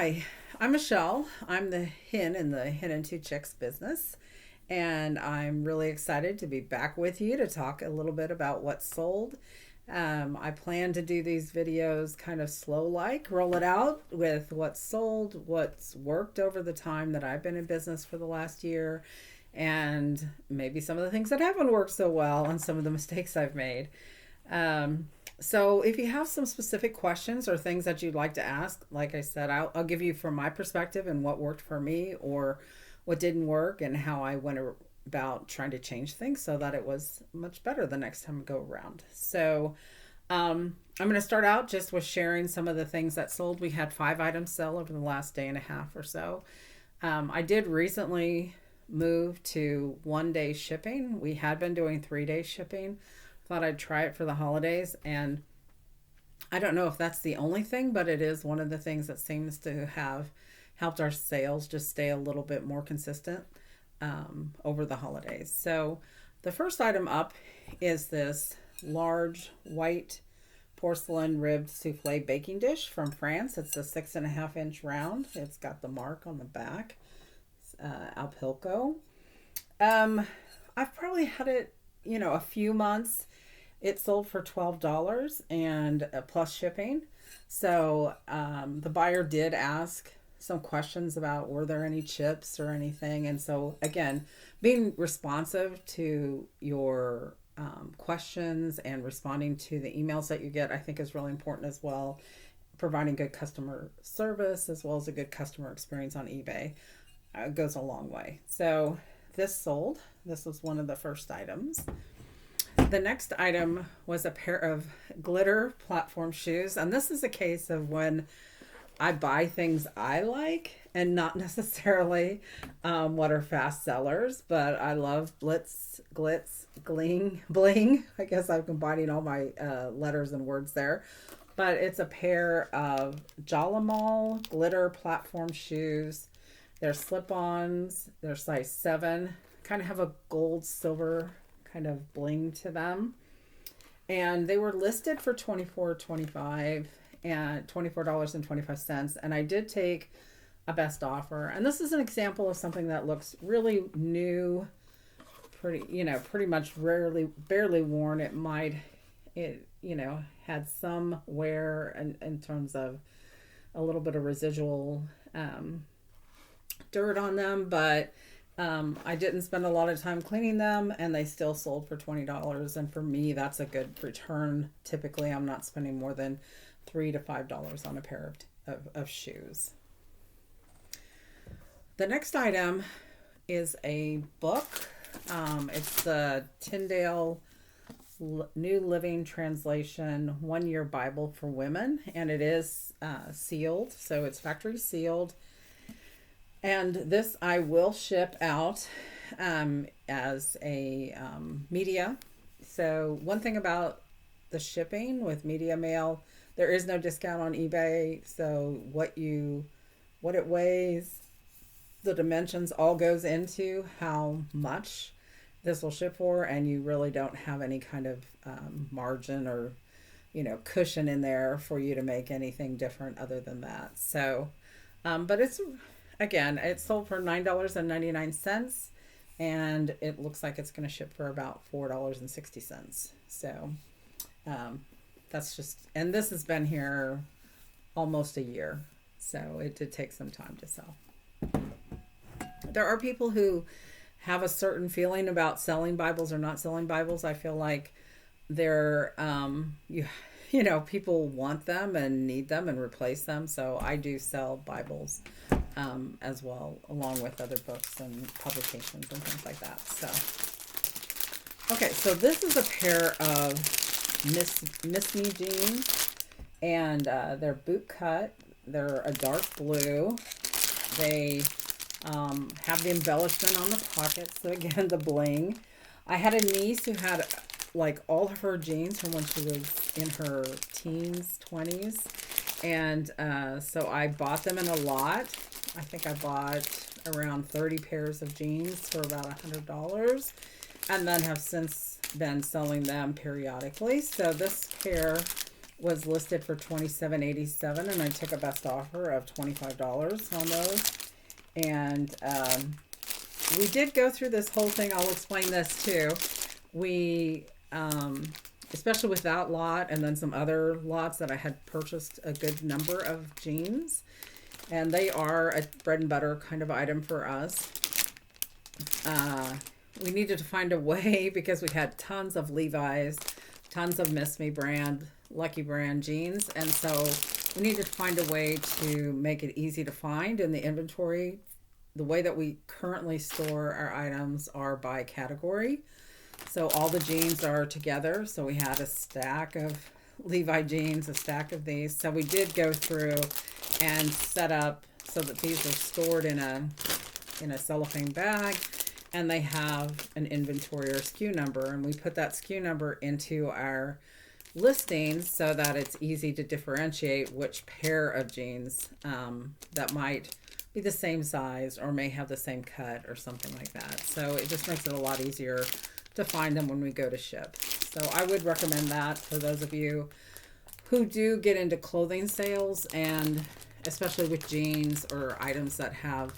Hi, I'm Michelle. I'm the hen in the Hen and Two Chicks business, and I'm really excited to be back with you to talk a little bit about what's sold. I plan to do these videos kind of slow like, roll it out with what's sold, what's worked over the time that I've been in business for the last year, and maybe some of the things that haven't worked so well and some of the mistakes I've made. Um, so if you have some specific questions or things that you'd like to ask, like I said, I'll give you from my perspective and what worked for me or what didn't work and how I went about trying to change things so that it was much better the next time I go around. I'm going to start out just with sharing some of the things that sold. We had 5 items sell over the last day and a half or so. I did recently move to 1 day shipping. We had been doing 3 day shipping. Thought I'd try it for the holidays, and I don't know if that's the only thing, but it is one of the things that seems to have helped our sales just stay a little bit more consistent over the holidays. So the first item up is this large white porcelain ribbed souffle baking dish from France. It's a 6.5 inch round. It's got the mark on the back. Alpilco. Um, I've probably had it, a few months. It sold for $12 and plus shipping. So the buyer did ask some questions about were there any chips or anything. And so, again, being responsive to your questions and responding to the emails that you get, I think is really important as well. Providing good customer service as well as a good customer experience on eBay goes a long way. So this sold. This was one of the first items. The next item was a pair of glitter platform shoes. And this is a case of when I buy things I like and not necessarily what are fast sellers. But I love blitz, glitz, gling, bling. I guess I'm combining all my letters and words there. But it's a pair of Jalamal glitter platform shoes. They're slip-ons. They're size 7. Kind of have a gold silver kind of bling to them, and they were listed for $24.25 and $24.25, and I did take a best offer. And this is an example of something that looks really new, pretty much barely worn. It had some wear in terms of a little bit of residual dirt on them, but I didn't spend a lot of time cleaning them, and they still sold for $20. And for me, that's a good return. Typically, I'm not spending more than $3 to $5 on a pair of shoes. The next item is a book. It's the Tyndale New Living Translation 1 Year Bible for Women, and it is sealed, so it's factory sealed. And this I will ship out as a media. So one thing about the shipping with media mail, there is no discount on eBay. So what it weighs, the dimensions all goes into how much this will ship for, and you really don't have any kind of margin or cushion in there for you to make anything different other than that. So, but it's sold for $9.99, and it looks like it's going to ship for about $4.60. So and this has been here almost a year, so it did take some time to sell. There are people who have a certain feeling about selling Bibles or not selling Bibles. I feel like they're people want them and need them and replace them. So I do sell Bibles as well, along with other books and publications and things like that. So this is a pair of Miss Me jeans, and they're boot cut. They're a dark blue. They have the embellishment on the pockets. So again, the bling. I had a niece who had like all of her jeans from when she was in her teens, 20s. And so I bought them in a lot. I think I bought around 30 pairs of jeans for about $100, and then have since been selling them periodically. So this pair was listed for $27.87, and I took a best offer of $25 on those. And we did go through this whole thing. I'll explain this too. We, especially with that lot and then some other lots that I had purchased a good number of jeans, and they are a bread and butter kind of item for us. We needed to find a way because we had tons of Levi's, tons of Miss Me brand, Lucky brand jeans, and so we needed to find a way to make it easy to find in the inventory. The way that we currently store our items are by category. So all the jeans are together. So we had a stack of Levi jeans, a stack of these. So we did go through and set up so that these are stored in a cellophane bag, and they have an inventory or SKU number, and we put that SKU number into our listings so that it's easy to differentiate which pair of jeans that might be the same size or may have the same cut or something like that. So it just makes it a lot easier to find them when we go to ship. So I would recommend that for those of you who do get into clothing sales, and especially with jeans or items that have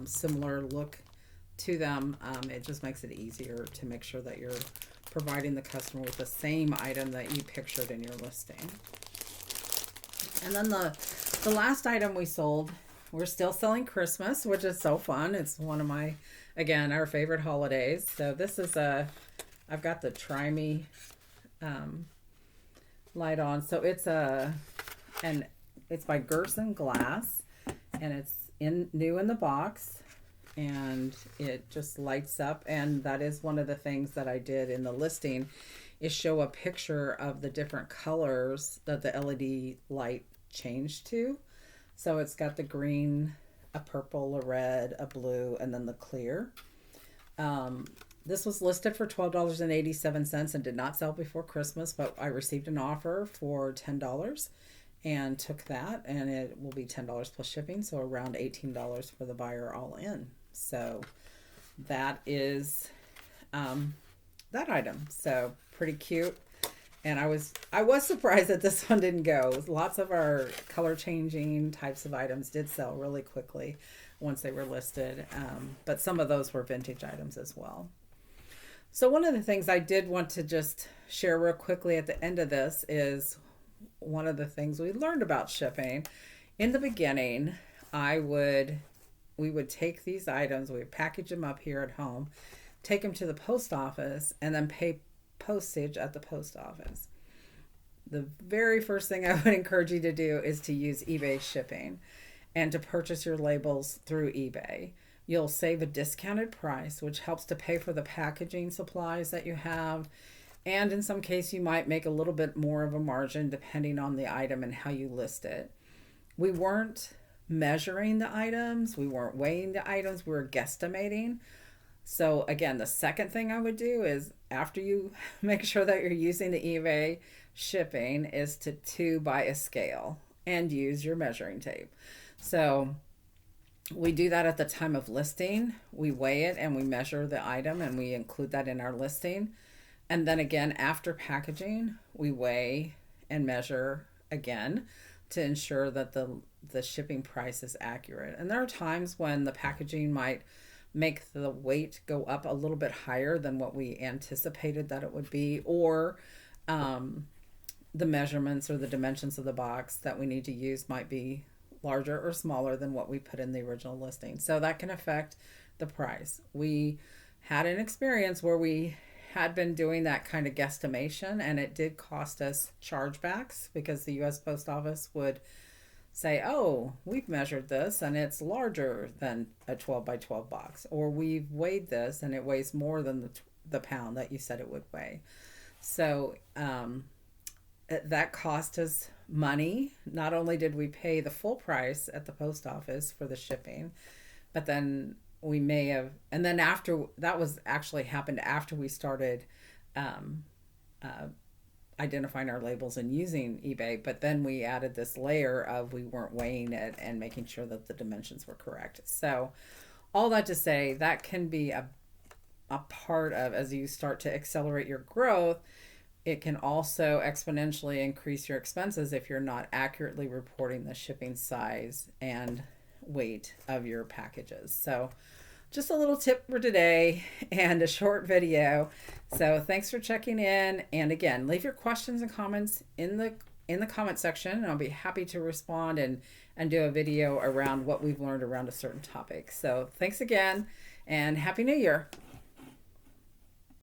similar look to them. It just makes it easier to make sure that you're providing the customer with the same item that you pictured in your listing. And then the last item we sold, we're still selling Christmas, which is so fun. It's one of my, again, our favorite holidays. So this is I've got the Try Me light on. So it's it's by Gerson Glass, and it's new in the box, and it just lights up. And that is one of the things that I did in the listing, is show a picture of the different colors that the LED light changed to. So it's got the green, a purple, a red, a blue, and then the clear. This was listed for $12.87 and did not sell before Christmas, but I received an offer for $10 and took that, and it will be $10 plus shipping, so around $18 for the buyer all in. So that is that item. So pretty cute. And I was surprised that this one didn't go. Lots of our color changing types of items did sell really quickly once they were listed, but some of those were vintage items as well. So one of the things I did want to just share real quickly at the end of this is one of the things we learned about shipping. In the beginning, we would take these items, we would package them up here at home, take them to the post office, and then pay postage at the post office. The very first thing I would encourage you to do is to use eBay shipping and to purchase your labels through eBay. You'll save a discounted price, which helps to pay for the packaging supplies that you have. And in some case, you might make a little bit more of a margin depending on the item and how you list it. We weren't measuring the items. We weren't weighing the items. We were guesstimating. So again, the second thing I would do is, after you make sure that you're using the eBay shipping, is to buy a scale and use your measuring tape. So we do that at the time of listing. We weigh it and we measure the item and we include that in our listing. And then again, after packaging, we weigh and measure again to ensure that the shipping price is accurate. And there are times when the packaging might make the weight go up a little bit higher than what we anticipated that it would be, or the measurements or the dimensions of the box that we need to use might be larger or smaller than what we put in the original listing. So that can affect the price. We had an experience where we had been doing that kind of guesstimation, and it did cost us chargebacks because the U.S. Post Office would say, oh, we've measured this and it's larger than a 12 by 12 box, or we've weighed this and it weighs more than the pound that you said it would weigh. So that cost us money. Not only did we pay the full price at the post office for the shipping, but then we may have, and then after, that was actually happened after we started identifying our labels and using eBay, but then we added this layer of we weren't weighing it and making sure that the dimensions were correct. So all that to say, that can be a part of, as you start to accelerate your growth, it can also exponentially increase your expenses if you're not accurately reporting the shipping size and weight of your packages. So, just a little tip for today and a short video. So, thanks for checking in. And again, leave your questions and comments in the comment section, and I'll be happy to respond and do a video around what we've learned around a certain topic. So, thanks again, and Happy New Year.